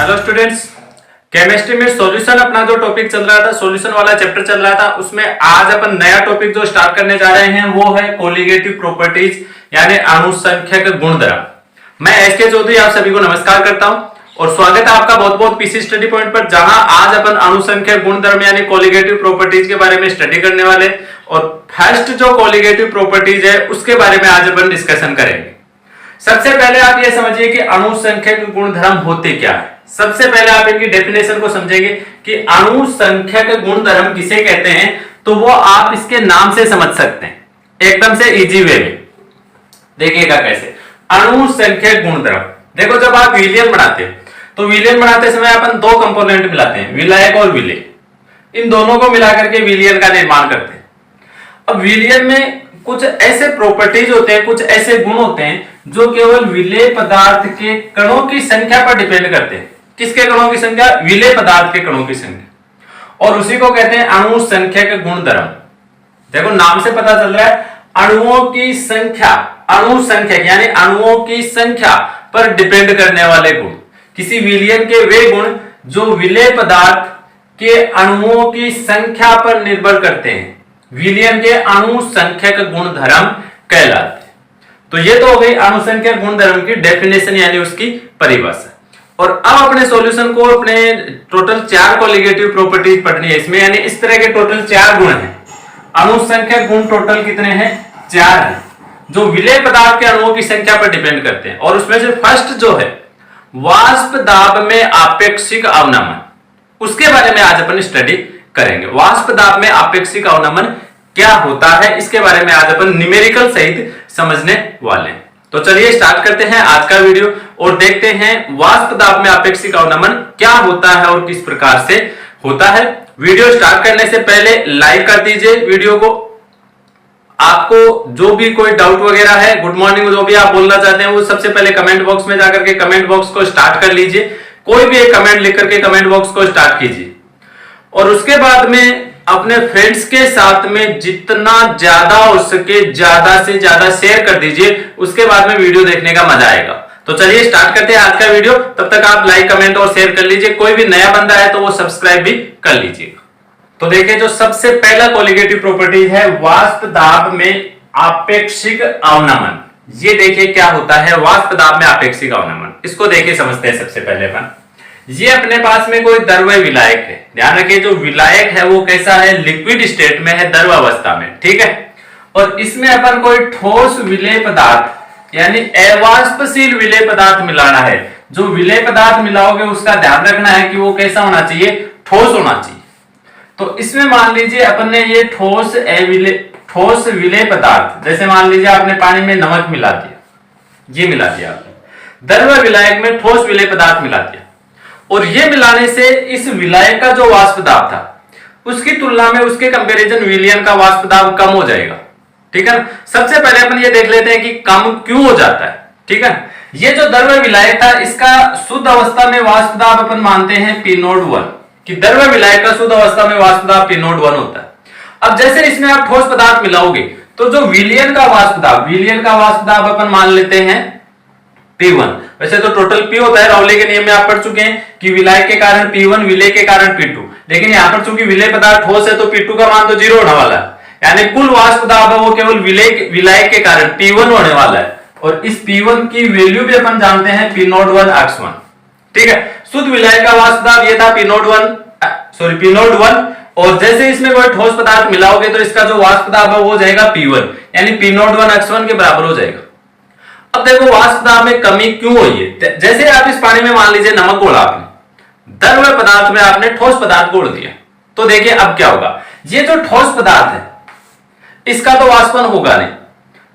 Hello students, chemistry में solution अपना जो टॉपिक चल रहा था, सॉल्यूशन वाला चैप्टर चल रहा था, उसमें आज अपन नया टॉपिक जो स्टार्ट करने जा रहे हैं वो है कोलिगेटिव प्रॉपर्टीज यानी आनुसंख्यक गुणधर्म। मैं एसके चौधरी आप सभी को नमस्कार करता हूं और स्वागत है आपका बहुत बहुत पीसी स्टडी पॉइंट पर, जहां आज अपन आनुसंख्यक गुणधर्म यानी कोलिगेटिव प्रॉपर्टीज के बारे में स्टडी करने वाले और फर्स्ट जो कोलिगेटिव प्रॉपर्टीज है उसके बारे में आज अपन डिस्कशन करेंगे। सबसे पहले आप ये समझिए कि आनुसंख्यक गुणधर्म होते क्या है। सबसे पहले आप इनकी डेफिनेशन को समझेंगे कि आनुसंख्यक गुणधर्म किसे कहते हैं, तो वो आप इसके नाम से समझ सकते हैं एकदम से इजी वे में। देखिएगा कैसे आनुसंख्यक गुणधर्म। देखो, जब आप विलयन बनाते हो तो विलयन बनाते समय अपन दो कंपोनेंट मिलाते हैं, विलायक और विलेय। इन दोनों को मिलाकर के विलयन का निर्माण करते हैं। अब विलयन में कुछ ऐसे प्रॉपर्टीज होते हैं, कुछ ऐसे गुण होते हैं जो केवल विलेय पदार्थ के कणों की संख्या पर डिपेंड करते हैं। किसके कणों की संख्या? विलेय पदार्थ के कणों की संख्या, और उसी को कहते हैं अणुसंख्यक गुणधर्म। देखो, नाम से पता चल रहा है अणुओं की संख्या, अणुसंख्यक यानी अणुओं की संख्या पर डिपेंड करने वाले गुण। किसी विलयन के वे गुण जो विलेय पदार्थ के अणुओं की संख्या पर निर्भर करते हैं, विलयन के अणुसंख्यक गुणधर्म कहलाते हैं। तो ये तो हो गई अणुसंख्यक गुणधर्म की डेफिनेशन यानी उसकी परिभाषा। और अब अपने सॉल्यूशन को, अपने टोटल 4 कोलिगेटिव प्रॉपर्टीज पढ़नी है इसमें, यानी इस तरह के टोटल 4 गुण हैं। अणुसंख्यक गुण टोटल कितने हैं? 4 हैं, जो विलेय पदार्थ के अणुओं की संख्या पर डिपेंड करते हैं। और उसमें से फर्स्ट जो है वाष्प दाब में आपेक्षिक अवनमन, उसके बारे में आज अपन स्टडी करेंगे। वाष्प दाब में आपेक्षिक अवनमन क्या होता है, इसके बारे में आज अपन न्यूमेरिकल सहित समझने वाले हैं। तो चलिए स्टार्ट करते हैं आज का वीडियो और देखते हैं वाष्प दाब में आपेक्षिक अवनमन क्या होता है और किस प्रकार से होता है। वीडियो स्टार्ट करने से पहले लाइक कर दीजिए वीडियो को। आपको जो भी कोई डाउट वगैरह है, गुड मॉर्निंग जो भी आप बोलना चाहते हैं, वो सबसे पहले कमेंट बॉक्स में जाकर के कमेंट बॉक्स को स्टार्ट कर लीजिए। कोई भी एक कमेंट लिख करके कमेंट बॉक्स को स्टार्ट कीजिए और उसके बाद में अपने फ्रेंड्स के साथ में जितना ज्यादा हो सके ज्यादा से ज्यादा शेयर कर दीजिए। उसके बाद में वीडियो देखने का मजा आएगा। तो चलिए स्टार्ट करते हैं आज का वीडियो। तब तक आप लाइक, कमेंट और शेयर कर लीजिए। कोई भी नया बंदा है तो वो सब्सक्राइब भी कर लीजिएगा। तो देखिए, जो सबसे पहला कोलिगेटिव प्रॉपर्टी है वाष्प दाब में आपेक्षिक अवनमन। ये देखिए क्या होता है वाष्प दाब में आपेक्षिक अवनमन। इसको देखिए समझते हैं। सबसे पहले अपन, ये अपने पास में कोई द्रव्य विलायक है। ध्यान रखिए, जो विलायक है वो कैसा है? लिक्विड स्टेट में है, द्रव अवस्था में, ठीक है। और इसमें अपन कोई ठोस विलेय पदार्थ यानी अवाष्पशील विलेय पदार्थ मिलाना है। जो विलेय पदार्थ मिलाओगे उसका ध्यान रखना है कि वो कैसा होना चाहिए? ठोस होना चाहिए। तो इसमें मान लीजिए अपन ने ये ठोस विलेय पदार्थ, जैसे मान लीजिए आपने पानी में नमक मिला दिया, ये मिला दिया आपने, द्रव्य विलायक में ठोस विलेय पदार्थ मिला दिया, और ये मिलाने से इस विलायक का जो वाष्प दाब था उसकी तुलना में, उसके कंपैरिजन विलयन का वाष्प दाब कम हो जाएगा, ठीक है ना। सबसे पहले अपन ये देख लेते हैं कि कम क्यों हो जाता है, ठीक है। ये जो द्रव्य विलायक था इसका शुद्ध अवस्था में वाष्प दाब अपन मानते हैं P0 कि द्रव्य विलायक का शुद्ध अवस्था में वाष्प दाब P0 होता है। अब जैसे इसमें आप ठोस पदार्थ मिलाओगे तो जो विलयन का वाष्प दाब अपन मान लेते हैं P1। वैसे तो टोटल P होता है, राउले के नियम में आप पढ़ चुके हैं कि विलायक के कारण P1, विलेय के कारण P2। लेकिन यहां पर चूंकि विलेय पदार्थ ठोस है तो P2 का मान तो 0 होने वाला है, यानी कुल वाष्प दाब है वो केवल विलायक के कारण P1 होने वाला है। और इस P1 की वैल्यू भी अपन जानते हैं P01x1, ठीक है। शुद्ध विलायक का वाष्प दाब ये था P01, और जैसे इसमें कोई ठोस पदार्थ मिलाओगे तो इसका जो वाष्प दाब है वो हो जाएगा P1, यानी P01x1 के बराबर हो जाएगा। अब देखो वाष्प दाब में कमी क्यों हुई है। जैसे आप इस पानी में मान लीजिए नमक घोला आपने, द्रव्य पदार्थ में आपने ठोस पदार्थ घोल दिया, तो देखिए अब क्या होगा। ये जो ठोस पदार्थ है इसका तो वाष्पन होगा नहीं,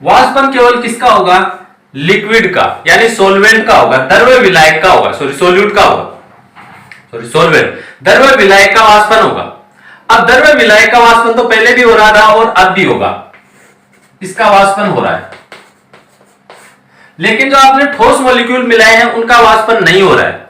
वाष्पन केवल किसका होगा? लिक्विड का, यानी सोलवेंट का होगा, द्रव्य विलायक का होगा, सोल्यूट का होगा, सोलवेंट, द्रव्य विलायक का वाष्पन होगा। अब द्रव्य विलायक का वाष्पन तो पहले भी हो रहा था और अब भी होगा, इसका वाष्पन हो रहा है। लेकिन जो आपने ठोस मॉलिक्यूल मिलाए हैं उनका वाष्पन नहीं हो रहा है।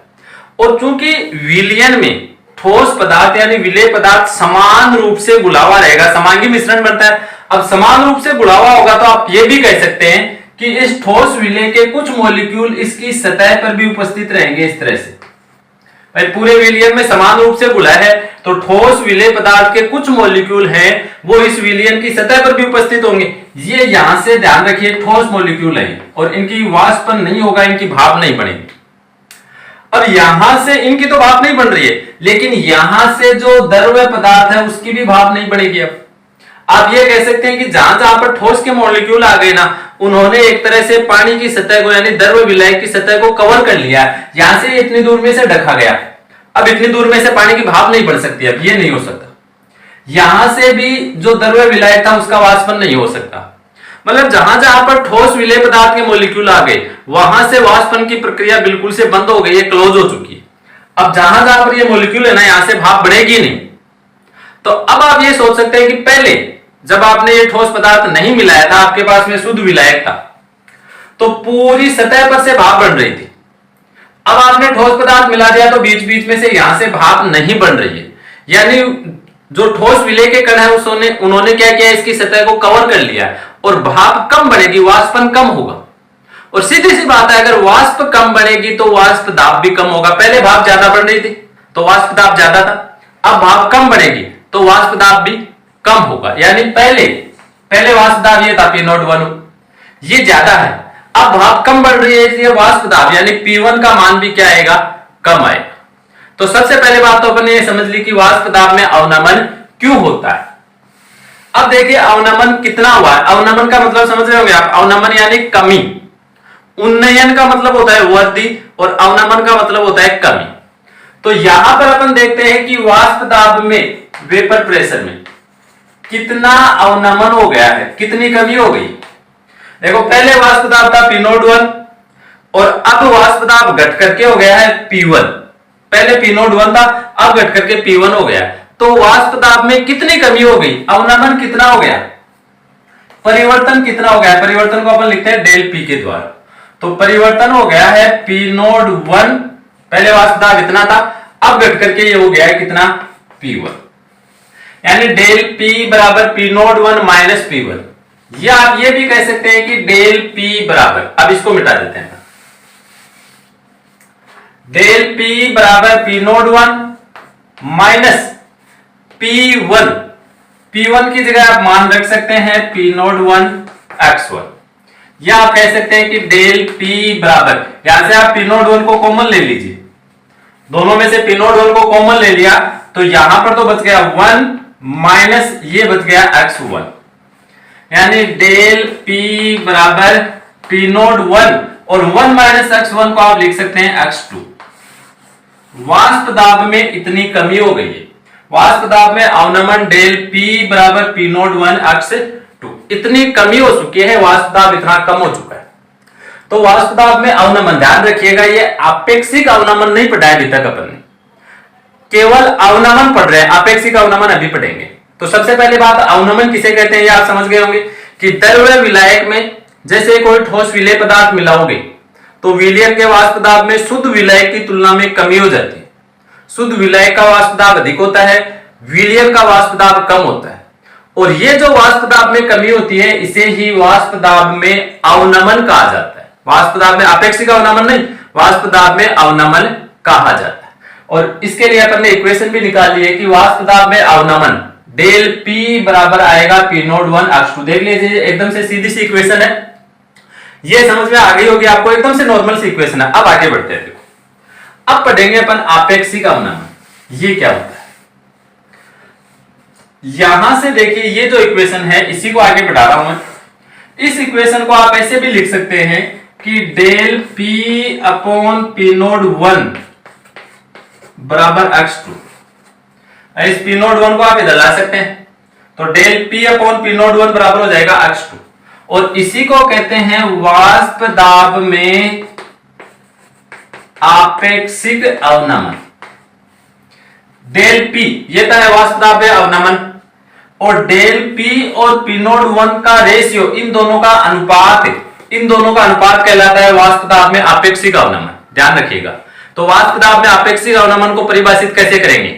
और चूंकि विलयन में ठोस पदार्थ यानी विलेय पदार्थ समान रूप से गुलावा रहेगा, समांगी मिश्रण बनता है। अब समान रूप से गुलावा होगा तो आप ये भी कह सकते हैं कि इस ठोस विलेय के कुछ मॉलिक्यूल इसकी सतह पर भी उपस्थित रहेंगे इस तरह से। भाई पूरे विलियन में समान रूप से घुला है, तो ठोस विलेय पदार्थ के कुछ मॉलिक्यूल हैं वो इस विलियन की सतह पर भी उपस्थित होंगे। ये यहां से ध्यान रखिए, ठोस मॉलिक्यूल है और इनकी वाष्पन नहीं होगा, इनकी भाप नहीं बनेगी। अब यहां से इनकी तो भाप नहीं बन रही है, लेकिन यहां से जो द्रव्य पदार्थ है उसकी भी भाप नहीं बनेगी। अब आप ये कह सकते हैं कि जहां जहां पर ठोस के मॉलिक्यूल आ गए ना, उन्होंने एक तरह से पानी की सतह को यानी द्रव्य विलायक की सतह को कवर कर लिया। यहां से इतनी दूर में से ढका गया, अब इतनी दूर में से पानी की भाप नहीं बढ़ सकती, अब ये नहीं हो सकता। यहां से भी जो द्रव्य विलायक था उसका वाष्पन नहीं हो सकता। मतलब जहां जहां पर ठोस विलेय पदार्थ के मॉलिक्यूल आ गए वहां से वाष्पन की प्रक्रिया बिल्कुल से बंद हो गई है, क्लोज हो चुकी है। अब जहां जहां पर ये मॉलिक्यूल है ना, यहां से भाप बढ़ेगी नहीं। तो अब आप ये सोच सकते हैं कि पहले जब आपने ये ठोस पदार्थ नहीं मिलाया था, आपके पास में शुद्ध विलायक था, तो पूरी सतह पर से भाप बन रही थी। अब आपने ठोस पदार्थ मिला दिया तो बीच बीच में से यहां से भाप नहीं बन रही है, यानी जो ठोस विलेय के कण है उन्होंने क्या किया, इसकी सतह को कवर कर लिया और भाप कम बनेगी, वाष्पन कम होगा। और सीधी सी बात है, अगर वाष्प कम बनेगी तो वाष्प दाब भी कम होगा। पहले भाप ज्यादा बन रही थी तो वाष्प दाब ज्यादा था, अब भाप कम बनेगी तो वाष्प दाब भी कम होगा। यानी पहले वाष्प दाब ये था P01, ये ज्यादा है, अब भाप कम बढ़ रही है इसलिए वाष्प दाब यानी P1 का मान भी क्या आएगा, कम आएगा। तो सबसे पहले बात तो अपन ने समझ ली कि वाष्प दाब में अवनमन क्यों होता है। अब देखिए अवनमन कितना हुआ है। अवनमन का मतलब समझ रहे होंगे आप, अवनमन यानी कमी। उन्नयन का मतलब होता है वृद्धि और अवनमन का मतलब होता है कमी। तो यहां पर अपन देखते हैं कि वाष्प दाब में, वेपर प्रेशर में कितना अवनमन हो गया है, कितनी कमी हो गई। देखो पहले वाष्प दाब था P01 और अब वाष्प दाब घट करके हो गया है P1। पहले P01 था, अब घट करके P1 हो गया। तो वाष्प दाब में कितनी कमी हो गई, अवनमन कितना हो गया, परिवर्तन कितना हो गया। परिवर्तन को अपन लिखते हैं डेल P के द्वारा। तो परिवर्तन हो गया है P01, पहले वाष्प दाब इतना था, अब घट करके ये हो गया है कितना, P1। यानी डेल P बराबर P01 माइनस P1। या आप ये भी कह सकते हैं कि डेल P बराबर, अब इसको मिटा देते हैं, डेल P बराबर P01 माइनस P1। P1 की जगह आप मान रख सकते हैं P01 x1, या आप कह सकते हैं कि डेल P बराबर, यहां से आप P01 को कॉमन ले लीजिए, दोनों में से P01 को कॉमन ले लिया तो यहां पर तो बच गया 1 माइनस ये बच गया x1, यानी डेल P बराबर P01 और 1 माइनस x1 को आप लिख सकते हैं x2। वाष्प दाब में इतनी कमी हो गई है, वाष्प दाब में अवनमन डेल P बराबर P01 x2, इतनी कमी हो चुकी है, वाष्प दाब इतना कम हो चुका है। तो वाष्प दाब में अवनमन, ध्यान रखिएगा ये आपेक्षिक अवनमन नहीं पढ़ा है अभी तक अपन ने, केवल अवनमन पढ़ रहे हैं, आपेक्षिक अवनमन अभी पढ़ेंगे। तो सबसे पहले बात, अवनमन किसे कहते हैं ये आप समझ गए होंगे कि द्रव्य विलायक में जैसे कोई ठोस विलेय पदार्थ मिलाओगे तो विलयन के वाष्प दाब में शुद्ध विलायक की तुलना में कमी हो जाती है। शुद्ध विलायक का वाष्प दाब अधिक होता है, विलयन का वाष्प दाब कम होता है, और ये जो वाष्प दाब में कमी होती है इसे ही वाष्प दाब में अवनमन कहा जाता है। वाष्प दाब में आपेक्षिक अवनमन नहीं, वाष्प दाब में अवनमन कहा जाता है। और इसके लिए अपन ने इक्वेशन भी निकाल ली है कि वाष्प दाब में अवनमन डेल P बराबर आएगा P01 x2। देख लीजिए एकदम से सीधी सी इक्वेशन है, ये समझ में आ गई होगी आपको, एकदम से नॉर्मल सी इक्वेशन है। अब आगे बढ़ते हैं, देखो अब पढ़ेंगे अपन आपेक्षिक अवनमन, ये क्या होता है। यहां से देखिए ये जो इक्वेशन है इसी को आगे बढ़ा रहा हूं मैं। इस इक्वेशन को आप ऐसे भी लिख सकते हैं कि डेल P अपॉन P01 बराबर x2। इस P01 को आप इधर ला सकते हैं, तो डेल P अपॉन P01 बराबर हो जाएगा x2, और इसी को कहते हैं वाष्प दाब में आपेक्षिक अवनमन। डेल P ये तो है वाष्प दाब में अवनमन, और डेल P और P01 का रेशियो, इन दोनों का अनुपात है, इन दोनों का अनुपात कहलाता है वाष्प दाब में आपेक्षिक अवनमन। ध्यान रखिएगा। तो वाष्प दाब में आपेक्षिक अवनमन को परिभाषित कैसे करेंगे,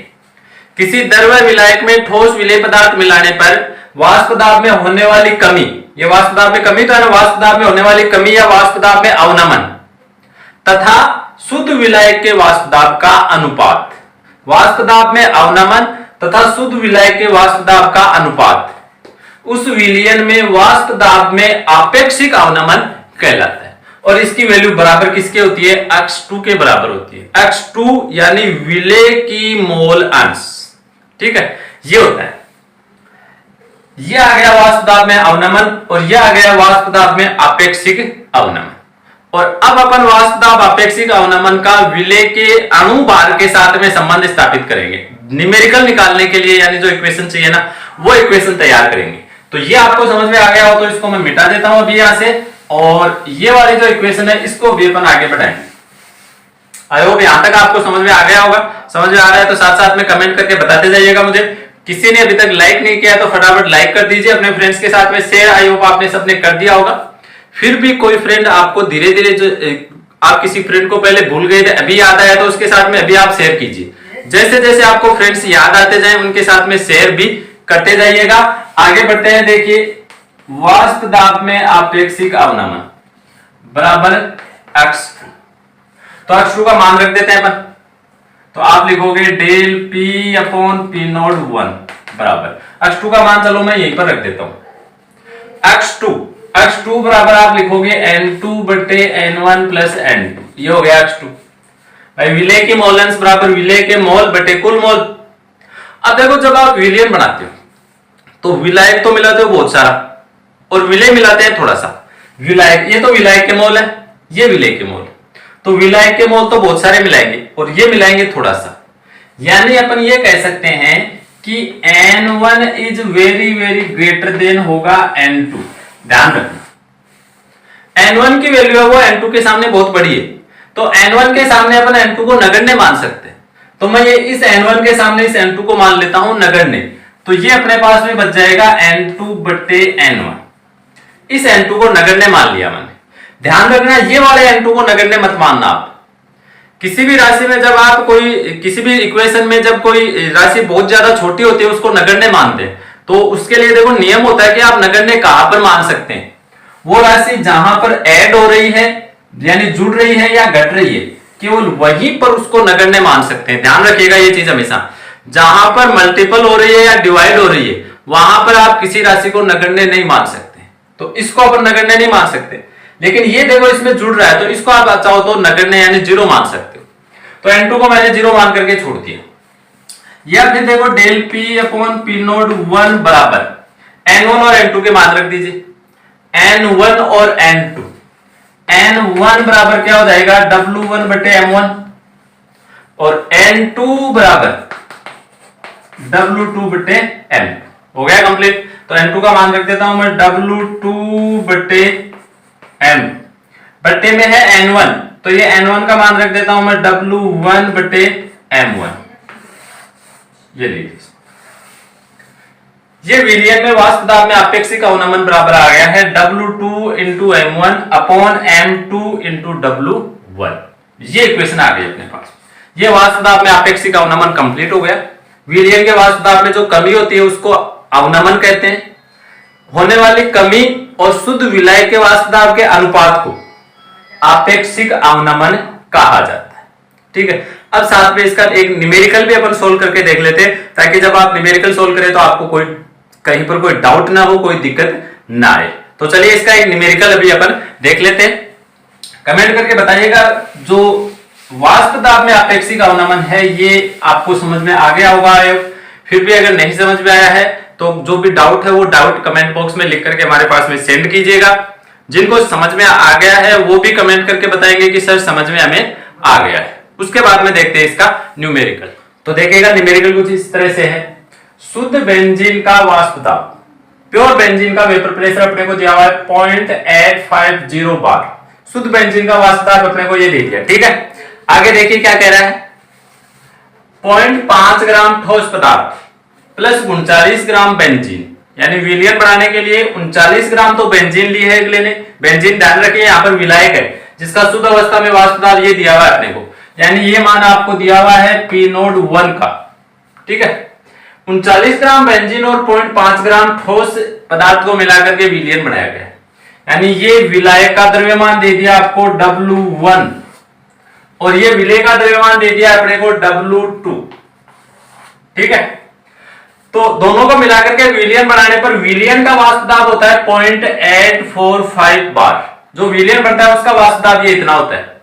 किसी द्रव्य विलायक में ठोस विलेय पदार्थ मिलाने पर वाष्प दाब में होने वाली कमी, ये वाष्प दाब में कमी तो है ना, वाष्प दाब में होने वाली कमी या वाष्प दाब में अवनमन तथा शुद्ध विलायक के वाष्प दाब का अनुपात, वाष्प दाब में अवनमन तथा शुद्ध विलायक के वाष्प दाब का अनुपात उस विलयन में वाष्प दाब में आपेक्षिक अवनमन कहलाता है। और इसकी वैल्यू बराबर किसके होती है? x2 के बराबर होती है। x2 यानी विलेय की मोल अंश, ठीक है, ये होता है। ये आ गया वाष्प दाब में अवनमन और यह आ गया वाष्प दाब में आपेक्षिक अवनमन। और अब अपन वाष्प दाब आपेक्षिक अवनमन का विलेय के अणु भार के साथ में संबंध स्थापित करेंगे। न्यूमेरिकल निकालने के लिए यानी जो इक्वेशन चाहिए ना, वो इक्वेशन तैयार करेंगे। तो ये आपको समझ में आ गया हो तो इसको मैं मिटा देता हूं अभी यहां से, और ये वाली जो इक्वेशन है इसको भी अपन आगे बढ़ाएंगे। आई होप यहां तक आपको समझ में आ गया होगा। समझ में आ रहा है तो साथ साथ में कमेंट करके बताते जाइएगा मुझे। किसी ने अभी तक लाइक नहीं किया तो फटाफट लाइक कर दीजिए, अपने फ्रेंड्स के साथ में शेयर, आई होप आपने सबने कर दिया होगा। फिर भी कोई फ्रेंड आपको धीरे धीरे जो आप किसी फ्रेंड को पहले भूल गए थे अभी याद आया तो उसके साथ में अभी आप शेयर कीजिए। जैसे जैसे आपको फ्रेंड्स याद आते जाए उनके साथ में शेयर भी करते जाइएगा। आगे बढ़ते हैं, देखिए वाष्प दाब में आपेक्षिक अवनमन बराबर x2। तो x2 का मान रख देते हैं अपन। तो आप लिखोगे del P upon P naught 1 बराबर x2 का मान, चलो मैं यहीं पर रख देता हूं x2 बराबर आप लिखोगे N2 बटे N1 प्लस N2। ये हो गया x2। भाई विलेय की मोल अंश बराबर विलेय के मोल बटे कुल मोल। अब देखो जब आप विलयन बनाते हो तो विलायक तो मिलाते हो बहुत सारा और विलेय मिलाते हैं थोड़ा सा। विलायक, ये तो विलायक के मोल है, ये विलेय के मोल, तो विलायक के मोल तो बहुत सारे मिलाएंगे और ये मिलाएंगे थोड़ा सा। यानी अपन ये कह सकते हैं कि N1 is very very greater than होगा N2। ध्यान रखना N1 की वैल्यू है वो N2 के सामने बहुत बड़ी है, तो N1 के सामने अपन N2 को नगण्य मान सकते हैं। तो मैं ये इस N1 के सामने इस N2 को मान लेता हूं नगण्य, तो ये अपने पास में बच जाएगा N2 बटे N1। इस N2 को नगण्य मान लिया मैंने। ध्यान रखना ये वाले N2 को नगण्य मत मानना। आप किसी भी राशि में जब आप किसी भी इक्वेशन में जब कोई राशि बहुत ज्यादा छोटी होती है उसको नगण्य मानते हैं, तो उसके लिए देखो नियम होता है कि आप नगण्य कहां पर मान सकते हैं? वो राशि जहां पर ऐड हो रही है यानी जुड़ रही है या घट रही है, केवल वहीं पर उसको नगण्य मान सकते हैं। ध्यान रखिएगा ये चीज हमेशा। जहां पर मल्टीपल हो रही है या डिवाइड हो रही है वहां पर आप किसी राशि को नगण्य नहीं मान सकते, तो इसको अपन नगण्य नहीं मान सकते। लेकिन ये देखो इसमें जुड़ रहा है तो इसको आप चाहो तो नगण्य यानी जीरो मान सकते हो। तो N2 को मैंने जीरो मान करके छोड़ दिया। या फिर देखो del P upon P naught 1 बराबर N1 और N2 के मान रख दीजिए। N1 और N2, N1 बराबर क्या हो जाएगा W1 बटे M1 और N2 बराबर W2 बटे M। हो गया कंप्लीट। तो N2 का मान रख देता हूं मैं W2 बटे M, बट्टे में है N1 तो ये N1 का मान रख देता हूं मैं W1 बटे M1। ये लीजिए, ये विलयन में वाष्प दाब में आपेक्षिक अवनमन बराबर आ गया है W2 into M1 upon M2 into W1। ये इक्वेशन आ गई अपने पास। ये वाष्प दाब में आपेक्षिक अवनमन कंप्लीट हो गया। विलयन के वाष्प दाब में जो कमी होती है उसको अवनमन कहते हैं। होने वाली कमी और शुद्ध विलायक के वाष्प दाब के अनुपात को आपेक्षिक अवनमन कहा जाता है। ठीक है, अब साथ में इसका एक न्यूमेरिकल भी अपन सोल्व करके देख लेते हैं, ताकि जब आप न्यूमेरिकल सोल्व करें तो आपको कोई कहीं पर कोई डाउट ना हो, कोई दिक्कत ना आए। तो चलिए इसका एक न्यूमेरिकल अभी अपन देख लेते हैं। कमेंट करके बताइएगा जो वाष्प दाब में आपेक्षिक अवनमन है ये आपको समझ में आ गया होगा। फिर भी अगर नहीं समझ में आया है तो जो भी डाउट है वो डाउट कमेंट बॉक्स में लिख करके हमारे पास में सेंड कीजिएगा। जिनको समझ में आ गया है वो भी कमेंट करके बताएंगे कि सर समझ में हमें आ गया है। उसके बाद में देखते हैं इसका न्यूमेरिकल। तो देखिएगा न्यूमेरिकल कुछ इस तरह से है। शुद्ध बेंजीन का वाष्प दाब, प्योर बेंजीन का वेपर प्रेशर अपने को दिया हुआ है 0.850 बार। शुद्ध बेंजीन का वाष्प दाब अपने को ये दे दिया। ठीक है, आगे देखिए क्या कह रहा है। 0.5 ग्राम ठोस पदार्थ प्लस 39 ग्राम बेंजीन, यानी विलयन बनाने के लिए 39 ग्राम तो बेंजीन ली है अगले ने। बेंजीन ध्यान रखिए यहाँ पर विलायक है जिसका शुद्ध अवस्था में वाष्प दाब ये दिया हुआ है अपने को, यानी ये मान आपको दिया हुआ है P नोड 1 का। ठीक है, 39 ग्राम बेंजीन और 0.5 ग्राम ठोस पदार्थ को मिलाकर के विलयन बनाया गया, यानी ये विलायक का द्रव्यमान दे दिया आपको W1 और ये विलेय का द्रव्यमान दे दिया अपने को W2। ठीक है, तो दोनों को मिलाकर के विलियन बनाने पर विलियन का वाष्प दाब होता है 0.845 बार। जो विलियन बनता है उसका वाष्प दाब ये इतना होता है,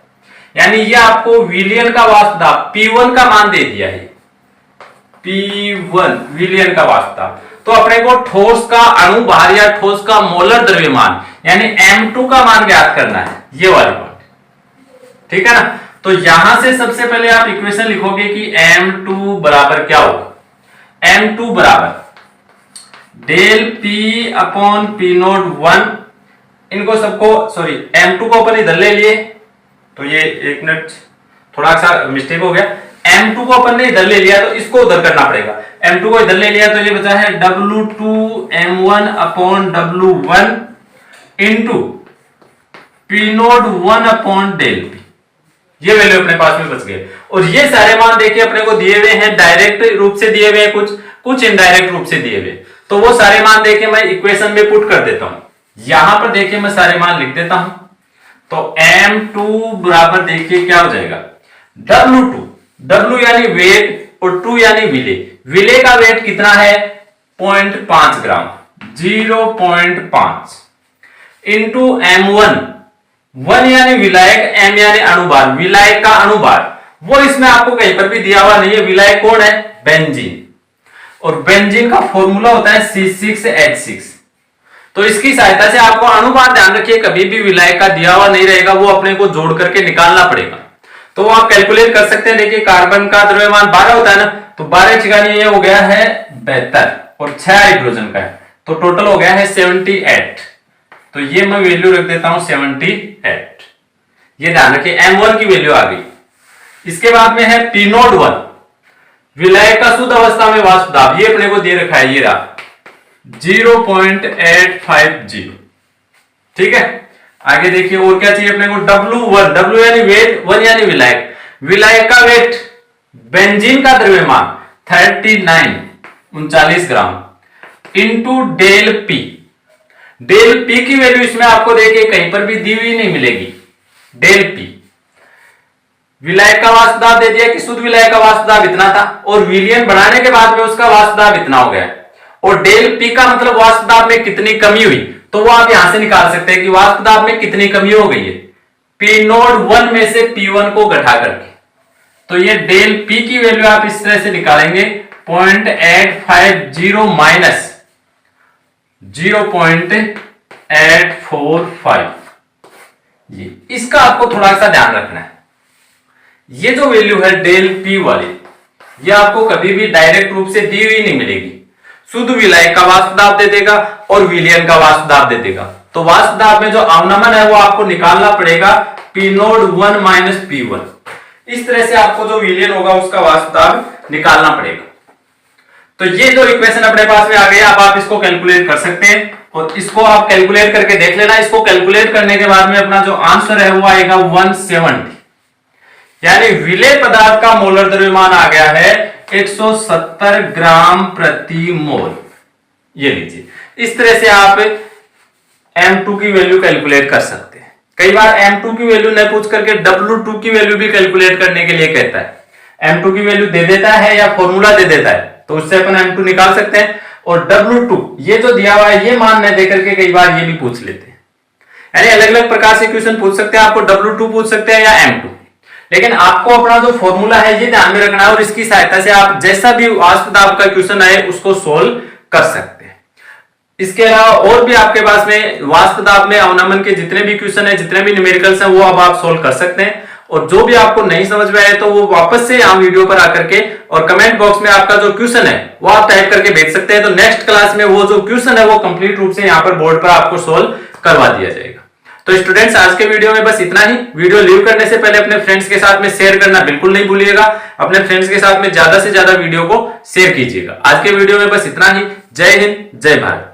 यानी ये आपको विलियन का वाष्प दाब P1 का मान दे दिया है, P1 विलियन का वाष्प दाब। तो अपने को ठोस का अणु भार या ठोस का मोलर द्रव्यमान यानी M2 का मान ज्ञात करना है, ये वाली बात। ठीक है ना, तो यहां से सबसे पहले आप इक्वेशन लिखोगे कि M2 बराबर क्या होगा। M2 बराबर del P upon P naught 1, इनको सबको सॉरी M2 को अपन इधर ले लिए, तो ये एक मिनट थोड़ा सा मिस्टेक हो गया। M2 को अपन ने इधर ले लिया तो इसको उधर करना पड़ेगा। M2 को इधर ले लिया तो ये बचा है W2 M1 upon W1 into P naught 1 upon del P। ये वैल्यू अपने पास में बच गए। और ये सारे मान देखिए अपने को दिए हुए हैं, डायरेक्ट रूप से दिए हुए हैं, कुछ इनडायरेक्ट रूप से दिए हुए। तो वो सारे मान देखिए मैं इक्वेशन में पुट कर देता हूं। यहां पर देखिए मैं सारे मान लिख देता हूं। तो M2 बराबर देखिए क्या हो जाएगा, W2, W यानी वेट और 2 यानी विलेय। विलेय का वेट कितना है 0.5 ग्राम, 0.5 इंटू M1, 1 यानी विलायक, M यानी अणुभार, विलायक का अणुभार वो इसमें आपको कहीं पर भी दिया हुआ नहीं है। विलायक कौन है, बेंजीन, और बेंजीन का फॉर्मूला होता है C6H6। तो इसकी सहायता से आपको अणुभार ध्यान रखिए, कभी भी विलायक का दिया हुआ नहीं रहेगा, वो अपने को जोड़ करके निकालना पड़ेगा। तो आप कैलकुलेट कर सकते हैं। देखिए कार्बन का द्रव्यमान 12 होता है ना, तो 12 चिकानी ये हो गया है 72 और 6 हाइड्रोजन का है, तो टोटल हो गया है 78। तो ये मैं वैल्यू रख देता हूं 78। ये ध्यान रखिए M1 की वैल्यू आ गई। इसके बाद में है P नोट 1, विलायक का शुद्ध अवस्था में वाष्प दाब, ये अपने को दे रखा है, ये रहा 0.850। ठीक है, आगे देखिए और क्या चाहिए अपने को, W1, W यानी वेट, 1 यानी विलायक, विलायक का वेट, बेंजीन का द्रव्यमान 39 gram into del P। Del P की वैल्यू इसमें आपको देखिए कहीं पर भी दी हुई नहीं मिलेगी। डेल P विलायक का वाष्प दाब दे दिया कि शुद्ध विलायक का वाष्प दाब इतना था, और विलियन बढ़ाने के बाद में उसका वाष्प दाब इतना हो गया। और डेल P का मतलब वाष्प दाब में कितनी कमी हुई, तो वो आप यहां से निकाल सकते हैं कि वाष्प दाब में कितनी कमी हो गई है P नोट 1 में से P1 को घटा करके। तो ये डेल P की वैल्यू आप इस तरह से निकालेंगे 0.850 माइनस 0.845। ये इसका आपको थोड़ा सा ध्यान रखना है। ये जो वैल्यू है डेल P वाली, ये आपको कभी भी डायरेक्ट रूप से दी हुई नहीं मिलेगी। शुद्ध विलायक का वाष्प दाब दे देगा और विलियन का वाष्प दाब दे देगा। तो वाष्प दाब में जो अवनमन है वो आपको निकालना पड़ेगा P नोट 1 माइनस P1। इस तरह से आपको जो विलियन होगा उसका वाष्प दाब निकालना पड़ेगा। तो ये जो इक्वेशन अपने पास में आ गया, अब आप इसको कैलकुलेट कर सकते हैं, और इसको आप कैलकुलेट करके देख लेना। इसको कैलकुलेट करने के बाद में अपना जो आंसर है वो आएगा 170, यानी विलेय पदार्थ का मोलर द्रव्यमान आ गया है 170 ग्राम प्रति मोल। ये लीजिए, इस तरह से आप M2 की वैल्यू कैलकुलेट कर सकते हैं। कई बार M2 की वैल्यू न पूछ करके W2 की वैल्यू भी कैलकुलेट करने के लिए कहता है। M2 की वैल्यू दे देता है या फॉर्मूला दे देता है, तो उससे अपन M2 निकाल सकते हैं। और W2 ये जो दिया हुआ है ये मान न देकर के कई बार ये भी पूछ लेते हैं, यानी अलग अलग प्रकार से क्वेश्चन पूछ सकते हैं। आपको W2 पूछ सकते हैं या M2, लेकिन आपको अपना जो फॉर्मूला है ये ध्यान में रखना है, और इसकी सहायता से आप जैसा भी वाष्प दाब का क्वेश्चन आए उसको सोल्व कर सकते हैं। इसके अलावा और भी आपके पास में वाष्प दाब में अवनमन के जितने भी क्वेश्चन है, जितने भी न्यूमेरिकल्स हैं, वो अब आप सोल्व कर सकते हैं। और जो भी आपको नहीं समझ में आए तो वो वापस से यहाँ वीडियो पर आकर के और कमेंट बॉक्स में आपका जो क्वेश्चन है वो आप टाइप करके भेज सकते हैं। तो नेक्स्ट क्लास में वो जो क्वेश्चन है वो कंप्लीट रूप से यहाँ पर बोर्ड पर आपको सोल्व करवा दिया जाएगा। तो स्टूडेंट्स, आज के वीडियो में बस इतना ही। वीडियो लीव करने से पहले अपने फ्रेंड्स के साथ में शेयर करना बिल्कुल नहीं भूलिएगा। अपने फ्रेंड्स के साथ में ज्यादा से ज्यादा वीडियो को शेयर कीजिएगा। आज के वीडियो में बस इतना ही। जय हिंद, जय भारत।